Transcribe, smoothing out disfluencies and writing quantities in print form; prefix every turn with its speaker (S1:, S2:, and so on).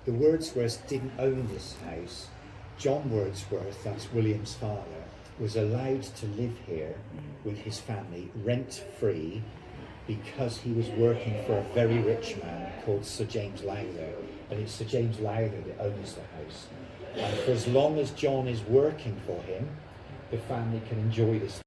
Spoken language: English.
S1: The Wordsworths didn't own this house. John Wordsworth, that's William's father, was allowed to live here with his family rent-free because he was working for a very rich man called Sir James Lowther, and it's Sir James Lowther that owns the house. And for as long as John is working for him, the family can enjoy this